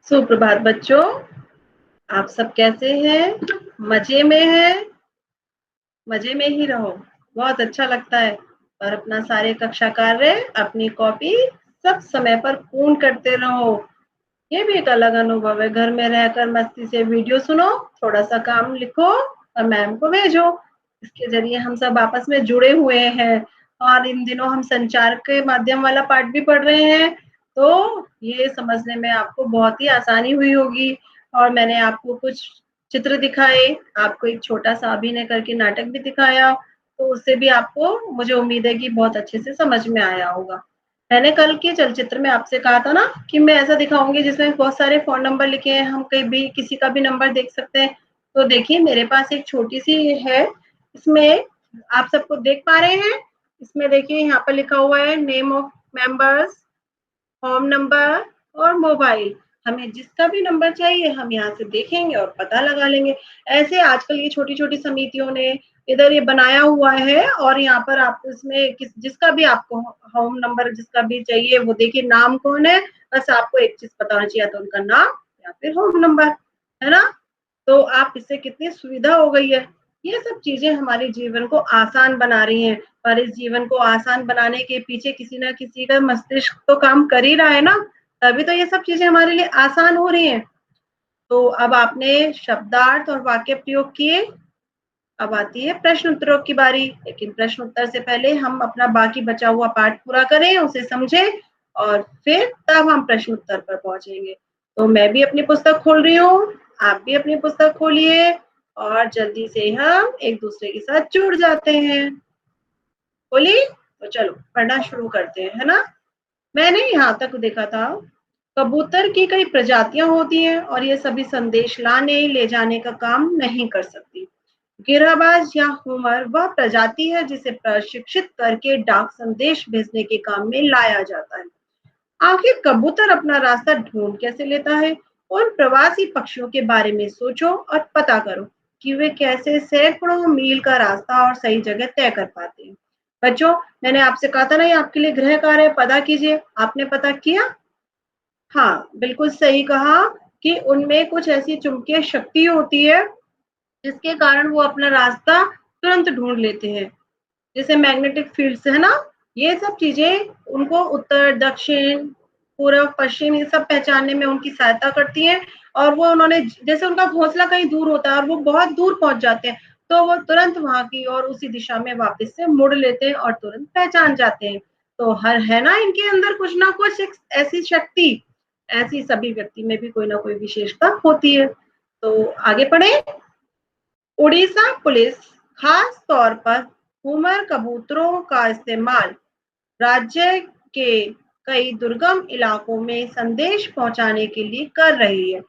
सुप्रभात बच्चों, आप सब कैसे हैं? मजे में हैं? मजे में ही रहो, बहुत अच्छा लगता है। और अपना सारे कक्षा कार्य, अपनी कॉपी सब समय पर पूर्ण करते रहो। ये भी एक अलग अनुभव है, घर में रहकर मस्ती से वीडियो सुनो, थोड़ा सा काम लिखो और मैम को भेजो। इसके जरिए हम सब आपस में जुड़े हुए हैं और इन दिनों हम संचार के माध्यम वाला पाठ भी पढ़ रहे हैं, तो ये समझने में आपको बहुत ही आसानी हुई होगी। और मैंने आपको कुछ चित्र दिखाए, आपको एक छोटा-सा अभिनय करके नाटक भी दिखाया, तो उससे भी आपको मुझे उम्मीद है कि बहुत अच्छे से समझ में आया होगा। मैंने कल के चलचित्र में आपसे कहा था ना कि मैं ऐसा दिखाऊँगी जिसमें बहुत सारे फ़ोन नंबर लिखे हैं, हम कहीं भी किसी का भी नंबर देख सकते हैं। तो देखिए मेरे पास एक छोटी-सी है, इसमें आप सबको देख पा रहे हैं? इसमें देखिए यहाँ पर लिखा हुआ है name of members, home number और मोबाइल। हमें जिसका भी नंबर चाहिए हम यहाँ से देखेंगे और पता लगा लेंगे। ऐसे आजकल ये छोटी-छोटी समितियों ने इधर ये बनाया हुआ है और यहाँ पर आप इसमें जिसका भी आपको होम नंबर जिसका भी चाहिए वो देखिए नाम कौन है, बस आपको एक चीज़ पता होना चाहिए या तो उनका नाम या फिर होम नंबर, है ना? तो आप इससे कितनी सुविधा हो गई है। ये सब चीज़ें हमारे जीवन को आसान बना रही हैं, पर इस जीवन को आसान बनाने के पीछे किसी न किसी का मस्तिष्क तो काम कर ही रहा है ना, तभी तो ये सब चीज़ें हमारे लिए आसान हो रही हैं। तो अब आपने शब्दार्थ और वाक्य प्रयोग किए, अब आती है प्रश्न उत्तरों की बारी। लेकिन प्रश्न उत्तर से पहले हम अपना बाकी बचा हुआ पाठ पूरा करें, उसे समझें और फिर तब हम प्रश्न उत्तर पर पहुँचेंगे। तो मैं भी अपनी पुस्तक खोल रही हूँ, आप भी अपनी पुस्तक खोलिए और जल्दी से हम एक-दूसरे के साथ जुड़ जाते हैं। खोली? तो चलो पढ़ना शुरू करते हैं, है ना? मैंने यहाँ तक देखा था, कबूतर की कई प्रजातियाँ होती हैं और ये सभी संदेश लाने, ले जाने का काम नहीं कर सकती। गिरहबाज या हुमर वह प्रजाति है जिसे प्रशिक्षित करके डाक संदेश भेजने के काम में लाया जाता है। आखिर कबूतर अपना रास्ता ढूंढ कैसे लेता है? उन प्रवासी पक्षियों के बारे में सोचो और पता करो कि वे कैसे सैकड़ों मील का रास्ता और सही जगह तय कर पाते हैं। बच्चों, मैंने आपसे कहा था ना ये आपके लिए गृह कार्य है, पता कीजिए। आपने पता किया? हाँ, बिल्कुल सही कहा कि उनमें कुछ ऐसी चुंबकीय शक्ति होती है जिसके कारण वो अपना रास्ता तुरंत ढूंढ लेते हैं। जैसे मैग्नेटिक फील्ड्स है ना, ये सब चीज़ें उनको उत्तर, दक्षिण, पूरब, पश्चिम ये सब पहचानने में उनकी सहायता करती हैं और वो उन्होंने जैसे उनका घोंसला कहीं दूर होता है और वो बहुत दूर पहुँच जाते हैं, तो वो तुरंत वहाँ की ओर उसी दिशा में वापस से मुड़ लेते हैं और तुरंत पहचान जाते हैं। तो हर है ना इनके अंदर कुछ ना कुछ एक ऐसी शक्ति, ऐसी सभी व्यक्ति में भी कोई ना कोई विशेषता होती है। तो आगे पढ़ें? उड़ीसा पुलिस खास तौर पर हुमर कबूतरों का इस्तेमाल राज्य के कई दुर्गम इलाकों में संदेश पहुंचाने के लिए कर रही है।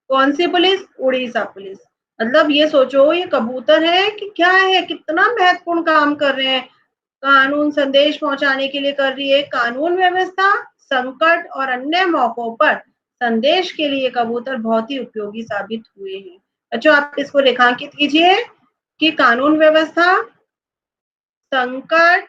कौन सी पुलिस? उड़ीसा पुलिस। मतलब ये सोचो ये कबूतर है कि क्या है, कितना महत्वपूर्ण काम कर रहे हैं। कानून संदेश पहुंचाने के लिए कर रही है, कानून व्यवस्था, संकट और अन्य मौकों पर संदेश के लिए कबूतर बहुत ही उपयोगी साबित हुए हैं। बच्चों आप इसको रेखांकित कीजिए कि कानून व्यवस्था, संकट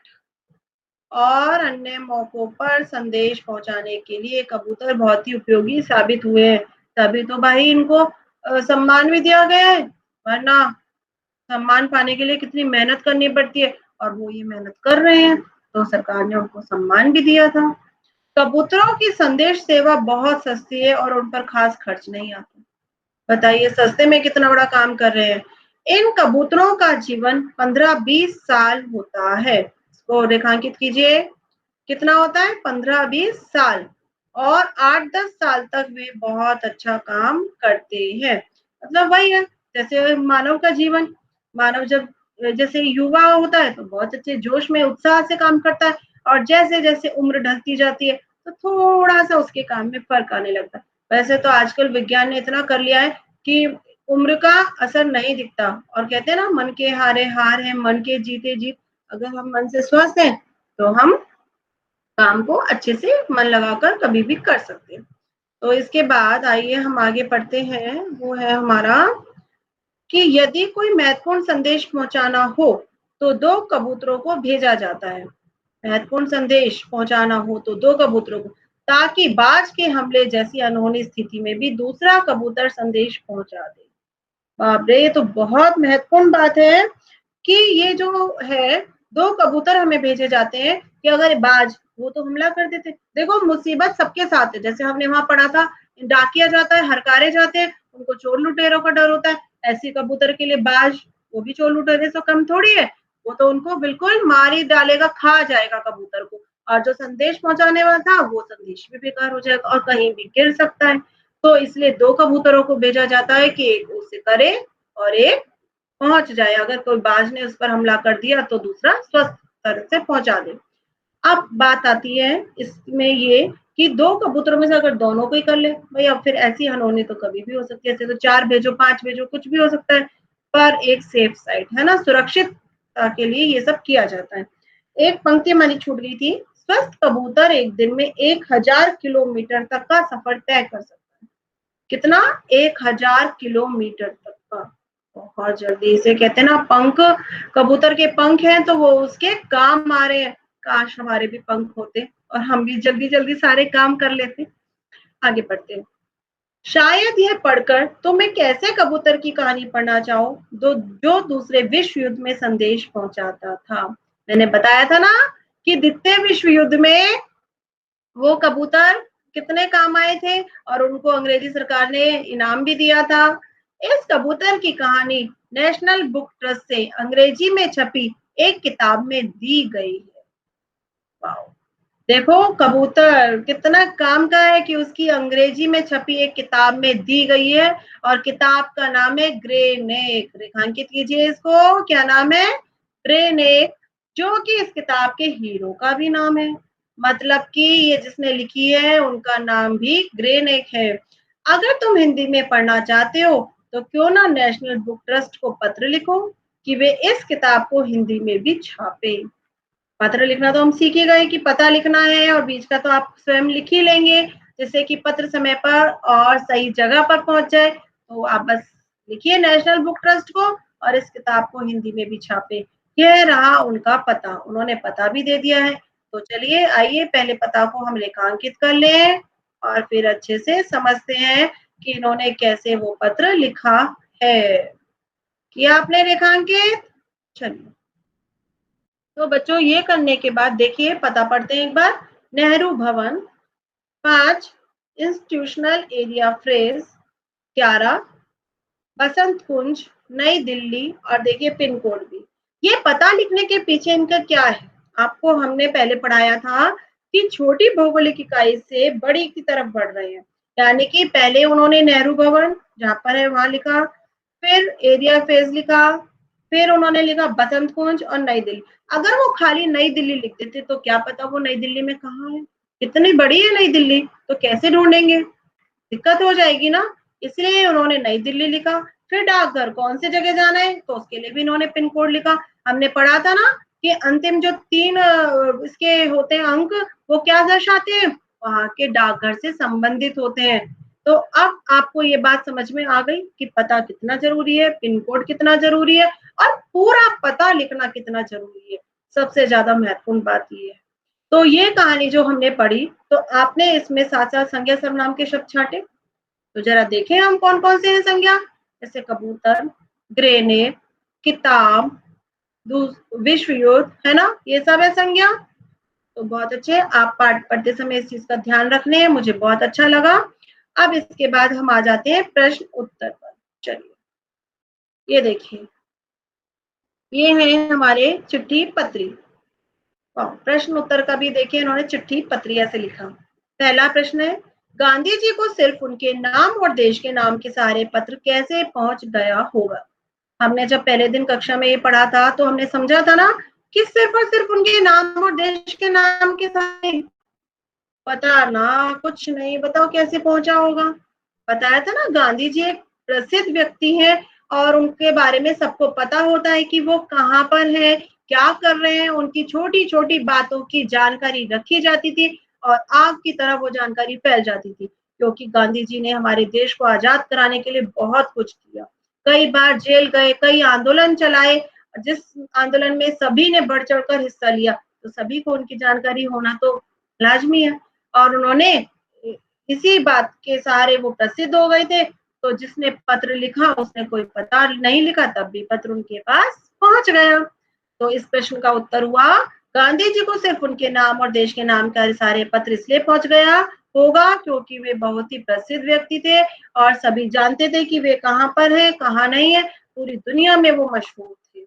और अन्य मौकों पर संदेश पहुंचाने के लिए कबूतर बहुत ही उपयोगी साबित हुए हैं। तभी तो भाई इनको सम्मान भी दिया गया है, वरना सम्मान पाने के लिए कितनी मेहनत करनी पड़ती है और वो ये मेहनत कर रहे हैं, तो सरकार ने उनको सम्मान भी दिया था। कबूतरों की संदेश सेवा बहुत सस्ती है और उन पर खास खर्च नहीं आता। बताइए सस्ते में कितना बड़ा काम कर रहे हैं। इन कबूतरों का जीवन 15-20 साल होता है। इसको रेखांकित कीजिए, कितना होता है? 15-20 साल और 8-10 साल तक वे बहुत अच्छा काम करते हैं। मतलब वही है, जैसे मानव का जीवन, मानव जब जैसे युवा होता है तो बहुत अच्छे जोश में उत्साह से काम करता है और जैसे-जैसे उम्र ढलती जाती है तो थोड़ा-सा उसके काम में फ़र्क आने लगता है। वैसे तो आजकल विज्ञान ने इतना कर लिया है कि उम्र का असर नहीं दिखता और कहते हैं ना मन के हारे हार है, मन के जीते जीत। अगर हम मन से स्वस्थ हैं तो हम काम को अच्छे से मन लगाकर कभी भी कर सकते हैं। तो इसके बाद आइए हम आगे पढ़ते हैं, वो है हमारा कि यदि कोई महत्वपूर्ण संदेश पहुंचाना हो तो 2 कबूतरों को भेजा जाता है। महत्वपूर्ण संदेश पहुंचाना हो तो 2 कबूतरों को। ताकि बाज के हमले जैसी अनहोनी स्थिति में भी दूसरा कबूतर संदेश पहुंचा दे। बाप रे, ये तो बहुत महत्वपूर्ण बात है कि ये जो है 2 कबूतर हमें भेजे जाते हैं कि अगर बाज वो तो हमला कर देते। देखो मुसीबत सबके साथ है, जैसे हमने वहां पढ़ा था, डाकिया जाता है, हरकारे जाते हैं, उनको चोर लुटेरों का डर होता है। ऐसी कबूतर के लिए बाज, वो भी चोर लुटेरे से कम थोड़ी है, वो तो उनको बिल्कुल मार ही डालेगा, खा जाएगा कबूतर को। और जो संदेश पहुंचाने वाला था वो संदेश भी बेकार हो जाएगा और कहीं भी गिर सकता है। तो इसलिए 2 कबूतरों को भेजा जाता है कि एक उसे करे और एक पहुंच जाए। अगर कोई बाज ने उस पर हमला कर दिया तो दूसरा स्वस्थ तरह से पहुंचा दे। अब बात आती है इसमें ये कि 2 कबूतरों में से अगर दोनों को ही कर ले, भाई अब फिर ऐसी अनहोनी तो कभी भी हो सकती है। ऐसे तो 4 भेजो, 5 भेजो, कुछ भी हो सकता है, पर एक सेफ साइड है ना, सुरक्षितता के लिए ये सब किया जाता है। एक पंक्ति हमारी छूट गई थी, स्वस्थ कबूतर एक दिन में 1000 किलोमीटर तक का सफर तय कर सकता है। कितना? 1000 किलोमीटर तक का। बहुत जल्दी, इसे कहते हैं ना पंख, कबूतर के पंख हैं तो वो उसके काम आ रहे हैं। काश हमारे भी पंख होते और हम भी जल्दी जल्दी सारे काम कर लेते। आगे बढ़ते हैं। शायद यह पढ़कर तुम्हें कैसे कबूतर की कहानी पढ़ना चाहो जो दूसरे विश्व युद्ध में संदेश पहुंचाता था। मैंने बताया था ना कि द्वितीय विश्व युद्ध में वो कबूतर कितने काम आए थे और उनको अंग्रेजी सरकार ने इनाम भी दिया था। इस कबूतर की कहानी नेशनल बुक ट्रस्ट से अंग्रेजी में छपी एक किताब में दी गई है। वाओ, देखो कबूतर कितना काम का है कि उसकी अंग्रेजी में छपी एक किताब में दी गई है और किताब का नाम है ग्रे नेक। रेखांकित कीजिए इसको, क्या नाम है? ग्रे नेक, जो कि इस किताब के हीरो का भी नाम है। मतलब कि ये जिसने लिखी है उनका नाम भी ग्रे नेक है। अगर तुम हिंदी में पढ़ना चाहते हो तो क्यों ना नेशनल बुक ट्रस्ट को पत्र लिखो कि वे इस किताब को हिंदी में भी छापे। पत्र लिखना तो हम सीख ही गए कि पता लिखना है और बीच का तो आप स्वयं लिख ही लेंगे, जिससे कि पत्र समय पर और सही जगह पर पहुंच जाए। तो आप बस लिखिए नेशनल बुक ट्रस्ट को और इस किताब को हिंदी में भी छापे। यह रहा उनका पता, उन्होंने पता भी दे दिया है। तो चलिए आइए पहले पता को हम रेखांकित कर लें और फिर अच्छे से समझते हैं कि इन्होंने कैसे वो पत्र लिखा है। किया आपने रेखांकित? चलिए, तो बच्चों ये करने के बाद देखिए पता पढ़ते हैं एक बार। नेहरू भवन 5, इंस्टीट्यूशनल एरिया फ्रेज 11, बसंत कुंज, नई दिल्ली, और देखिए पिन कोड भी। ये पता लिखने के पीछे इनका क्या है, आपको हमने पहले पढ़ाया था कि छोटी भौगोलिक इकाई से बड़ी की तरफ बढ़ रहे हैं। यानी कि पहले उन्होंने नेहरू भवन जहां पर है वहां लिखा, फिर एरिया फेज लिखा, फिर उन्होंने लिखा बसंत कुंज और नई दिल्ली। अगर वो खाली नई दिल्ली लिख देते तो क्या पता वो नई दिल्ली में कहाँ है, कितनी बड़ी है नई दिल्ली, तो कैसे ढूंढेंगे, दिक्कत हो जाएगी ना। इसलिए उन्होंने नई दिल्ली लिखा। फिर डाकघर कौन सी जगह जाना है तो उसके लिए भी इन्होंने पिन कोड लिखा। हमने पढ़ा था ना कि अंतिम जो 3 इसके होते हैं अंक, वो क्या दर्शाते हैं, वहां के डाकघर से संबंधित होते हैं। तो अब आपको ये बात समझ में आ गई कि पता कितना जरूरी है, पिन कोड कितना जरूरी है और पूरा पता लिखना कितना जरूरी है। सबसे ज्यादा महत्वपूर्ण बात ये है। तो ये कहानी जो हमने पढ़ी, तो आपने इसमें साथ साथ संज्ञा सर्वनाम के शब्द छाटे, तो जरा देखें हम कौन कौन से हैं संज्ञा। जैसे कबूतर, ग्रेनेड, किताब, विश्व युद्ध, है ना, ये सब है संज्ञा। तो बहुत अच्छे, आप पाठ पढ़ते समय इस चीज का ध्यान रखने हैं, मुझे बहुत अच्छा लगा। अब इसके बाद हम आ जाते हैं प्रश्न उत्तर पर। चलिए ये देखिए, ये है हमारे चिट्ठी पत्री। प्रश्न उत्तर का भी देखिए, इन्होंने चिट्ठी पत्री ऐसे लिखा। पहला प्रश्न है, गांधी जी को सिर्फ उनके नाम और देश के नाम के सहारे पत्र कैसे पहुंच गया होगा। हमने जब पहले दिन कक्षा में ये पढ़ा था तो हमने समझा था ना कि सिर्फ और सिर्फ उनके नाम और देश के नाम के सहारे। पता ना, कुछ नहीं, बताओ कैसे पहुंचा होगा। बताया था ना गांधी जी एक प्रसिद्ध व्यक्ति हैं और उनके बारे में सबको पता होता है कि वो कहाँ पर है, क्या कर रहे हैं, उनकी छोटी छोटी बातों की जानकारी रखी जाती थी और आग की तरह वो जानकारी फैल जाती थी, क्योंकि गांधी जी ने हमारे देश को आजाद कराने के लिए बहुत कुछ किया। कई बार जेल गए, कई आंदोलन चलाए, जिस आंदोलन में सभी ने बढ़ चढ़ कर हिस्सा लिया, तो सभी को उनकी जानकारी होना तो लाजमी है। और उन्होंने इसी बात के सहारे वो प्रसिद्ध हो गए थे। तो जिसने पत्र लिखा उसने कोई पता नहीं लिखा, तब भी पत्र उनके पास पहुंच गया। तो इस प्रश्न का उत्तर हुआ गांधी जी को सिर्फ उनके नाम और देश के नाम का सारे पत्र इसलिए पहुंच गया होगा क्योंकि वे बहुत ही प्रसिद्ध व्यक्ति थे और सभी जानते थे कि वे कहाँ पर है, कहाँ नहीं है, पूरी दुनिया में वो मशहूर थे।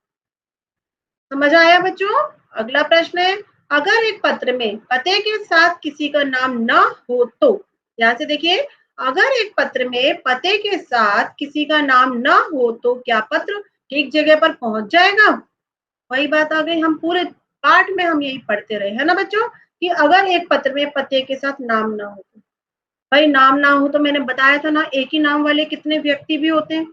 समझ आया बच्चों? अगला प्रश्न है, अगर एक पत्र में पते के साथ किसी का नाम न हो तो, ध्यान से देखिए, अगर एक पत्र में पते के साथ किसी का नाम न हो तो क्या पत्र ठीक जगह पर पहुंच जाएगा? वही बात आ गई, हम पूरे पाठ में हम यही पढ़ते रहे, है ना बच्चों, कि अगर एक पत्र में पते के साथ नाम ना हो तो, भाई नाम ना हो तो मैंने बताया था ना, एक ही नाम वाले कितने व्यक्ति भी होते हैं।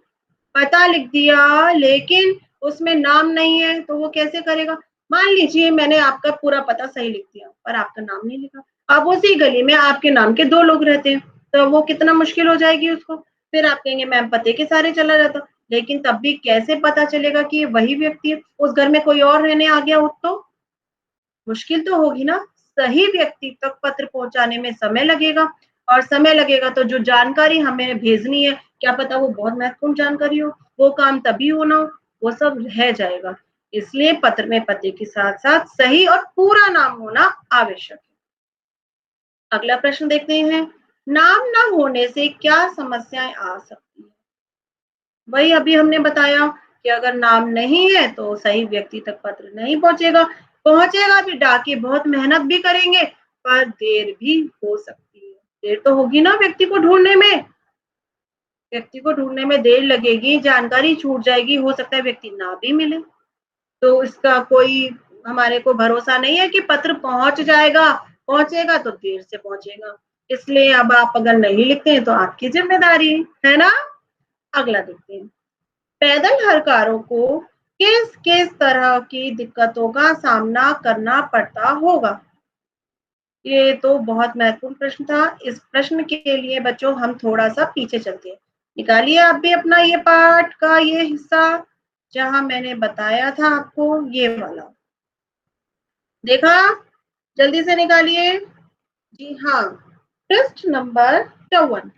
पता लिख दिया लेकिन उसमें नाम नहीं है तो वो कैसे करेगा? मान लीजिए मैंने आपका पूरा पता सही लिख दिया पर आपका नाम नहीं लिखा, अब उसी गली में आपके नाम के 2 लोग रहते हैं, तो वो कितना मुश्किल हो जाएगी उसको। फिर आप कहेंगे मैम पते के सारे चला जाता, लेकिन तब भी कैसे पता चलेगा कि ये वही व्यक्ति है? उस घर में कोई और रहने आ गया हो तो मुश्किल तो होगी ना। सही व्यक्ति तक पत्र पहुंचाने में समय लगेगा, और समय लगेगा तो जो जानकारी हमें भेजनी है, क्या पता वो बहुत महत्वपूर्ण जानकारी हो, वो काम तभी होना हो, वो सब रह जाएगा। इसलिए पत्र में पते के साथ साथ सही और पूरा नाम होना आवश्यक है। अगला प्रश्न देखते हैं, नाम न होने से क्या समस्याएं आ सकती है? वही अभी हमने बताया कि अगर नाम नहीं है तो सही व्यक्ति तक पत्र नहीं पहुंचेगा, पहुंचेगा भी डाकिये बहुत मेहनत भी करेंगे पर देर भी हो सकती है। देर तो होगी ना व्यक्ति को ढूंढने में देर लगेगी, जानकारी छूट जाएगी, हो सकता है व्यक्ति ना भी मिले। तो इसका कोई हमारे को भरोसा नहीं है कि पत्र पहुंच जाएगा, पहुंचेगा तो देर से पहुंचेगा। इसलिए अब आप अगर नहीं लिखते हैं तो आपकी जिम्मेदारी है ना। अगला देखते हैं, पैदल हरकारों को किस किस तरह की दिक्कतों का सामना करना पड़ता होगा? ये तो बहुत महत्वपूर्ण प्रश्न था। इस प्रश्न के लिए बच्चों हम थोड़ा सा पीछे चलते हैं। निकालिए आप भी अपना ये पाठ का ये हिस्सा जहां मैंने बताया था आपको ये वाला। देखा? जल्दी से निकालिए। जी हाँ, पृष्ठ नंबर 54।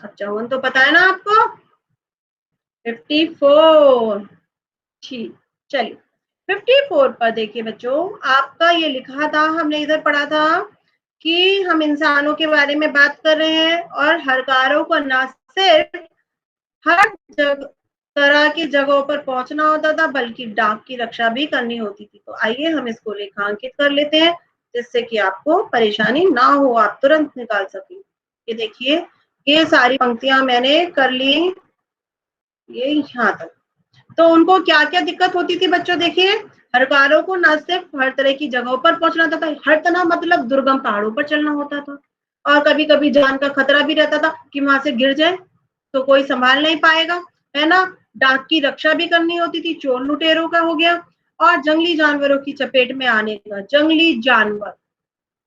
अब 54 तो पता है ना आपको? 54। ठीक, चलिए 54 पर देखिए बच्चों, आपका ये लिखा था, हमने इधर पढ़ा था कि हम इंसानों के बारे में बात कर रहे हैं और हरकारों को न सिर्फ हर तरह की जगहों पर पहुंचना होता था बल्कि डाक की रक्षा भी करनी होती थी। तो आइए हम इसको रेखांकित कर लेते हैं जिससे कि आपको परेशानी ना हो, आप तुरंत निकाल सकें। ये देखिए, ये सारी पंक्तियां मैंने कर ली, ये यहाँ तक। तो उनको क्या-क्या दिक्कत होती थी बच्चों देखिए, हरकारों को न सिर्फ हर तरह की जगहों पर पहुंचना होता था, हर तरह मतलब दुर्गम पहाड़ों पर चलना होता था और कभी-कभी जान का खतरा भी रहता था कि वहां से गिर जाए तो कोई संभाल नहीं पाएगा, है ना? डाक की रक्षा भी करनी होती थी, चोर लुटेरों का हो गया और जंगली जानवरों की चपेट में आने का। जंगली जानवर,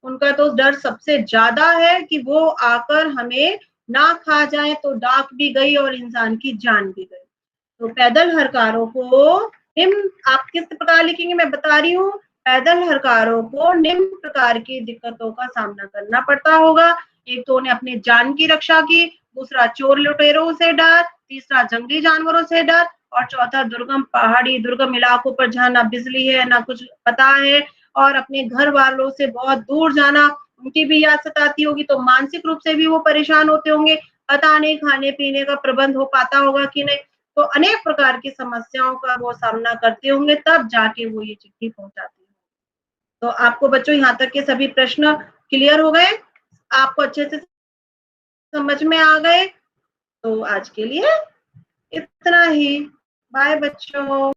उनका तो डर सबसे ज्यादा है कि वो आकर हमें ना खा जाए, तो डाक भी गई और इंसान की जान भी गई। तो पैदल हरकारों को निम्न, आप किस प्रकार लिखेंगे मैं बता रही हूँ, पैदल हरकारों को निम्न प्रकार की दिक्कतों का सामना करना पड़ता होगा। एक तो उन्हें अपनी जान की रक्षा की, दूसरा चोर लुटेरों से डर, तीसरा जंगली जानवरों से डर और चौथा दुर्गम पहाड़ी दुर्गम इलाकों पर जहाँ ना बिजली है ना कुछ पता है और अपने घर वालों से बहुत दूर जाना, उनकी भी याद सताती होगी तो मानसिक रूप से भी वो परेशान होते होंगे, पता नहीं खाने पीने का प्रबंध हो पाता होगा कि नहीं। तो अनेक प्रकार की समस्याओं का वो सामना करते होंगे तब जाके वो ये चिट्ठी पहुंचाते हैं। तो आपको बच्चों यहाँ तक के सभी प्रश्न क्लियर हो गए? आपको अच्छे से समझ में आ गए? तो आज के लिए इतना ही। बाय बच्चों।